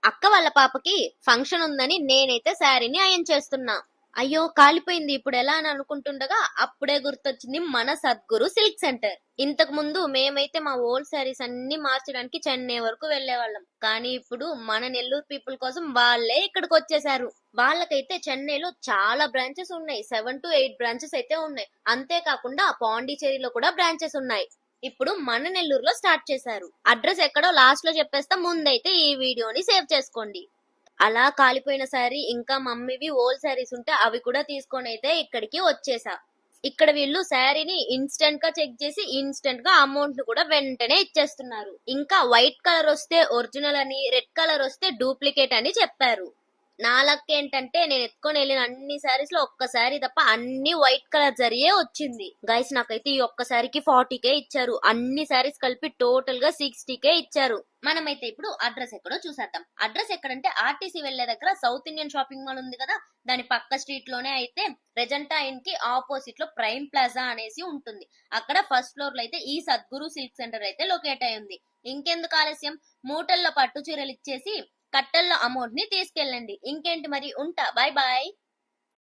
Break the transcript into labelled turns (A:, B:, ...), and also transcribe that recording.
A: అక్క వాళ్ళ పాపకి ఫంక్షన్ ఉందని నేనైతే శారీని అయన్ చేస్తున్నా. అయ్యో కాలిపోయింది ఇప్పుడు ఎలా అని అనుకుంటుండగా అప్పుడే గుర్తొచ్చింది మన సద్గురు సిల్క్ సెంటర్. ఇంతకు ముందు మేమైతే మా ఓల్డ్ శారీస్ అన్ని మార్చడానికి చెన్నై వరకు వెళ్లేవాళ్ళం. కానీ ఇప్పుడు మన నెల్లూరు పీపుల్ కోసం వాళ్ళే ఇక్కడికి వచ్చేసారు. వాళ్ళకైతే చెన్నైలో చాలా బ్రాంచెస్ ఉన్నాయి. 7 to 8 బ్రాంచెస్ అయితే ఉన్నాయి. అంతేకాకుండా పాండిచేరిలో కూడా బ్రాంచెస్ ఉన్నాయి. ఇప్పుడు మన నెల్లూరులో స్టార్ట్ చేశారు. అడ్రస్ ఎక్కడో లాస్ట్ లో చెప్పేస్తా, ముందైతే ఈ వీడియోని సేవ్ చేసుకోండి. అలా కాలిపోయిన శారీ ఇంకా మమ్మీవి ఓల్డ్ శారీస్ ఉంటే అవి కూడా తీసుకొని అయితే ఇక్కడికి వచ్చేసా. ఇక్కడ వీళ్ళు శారీని ఇన్స్టెంట్ గా చెక్ చేసి ఇన్స్టెంట్ గా అమౌంట్ కూడా వెంటనే ఇచ్చేస్తున్నారు. ఇంకా వైట్ కలర్ వస్తే ఒరిజినల్ అని, రెడ్ కలర్ వస్తే డూప్లికేట్ అని చెప్పారు. నా లక్ ఏంటంటే నేను ఎత్తుకొని వెళ్ళిన అన్ని శారీస్ లో ఒక్క శారీ తప్ప అన్ని వైట్ కలర్ జరిగే వచ్చింది. గైస్ నాకైతే ఈ ఒక్క శారీకి 40K ఇచ్చారు. అన్ని శారీస్ కలిపి టోటల్ గా 60K ఇచ్చారు. మనమైతే ఇప్పుడు అడ్రస్ ఎక్కడో చూసేద్దాం. అడ్రస్ ఎక్కడంటే ఆర్టీసీ వెళ్లే దగ్గర సౌత్ ఇండియన్ షాపింగ్ మాల్ ఉంది కదా, దాని పక్క స్ట్రీట్ లోనే అయితే రెజెంటా ఇన్ కి ఆపోజిట్ లో ప్రైమ్ ప్లాజా అనేసి ఉంటుంది. అక్కడ ఫస్ట్ ఫ్లోర్ లో అయితే ఈ సద్గురు సిల్క్ సెంటర్ అయితే లొకేట్ అయి ఉంది. ఇంకెందుకు ఆలస్యం, మూటల్లో పట్టు చీరలు ఇచ్చేసి కట్టల్లో అమౌంట్ ని తీసుకెళ్ళండి. ఇంకేంటి మరి, ఉంటా, బాయ్ బాయ్.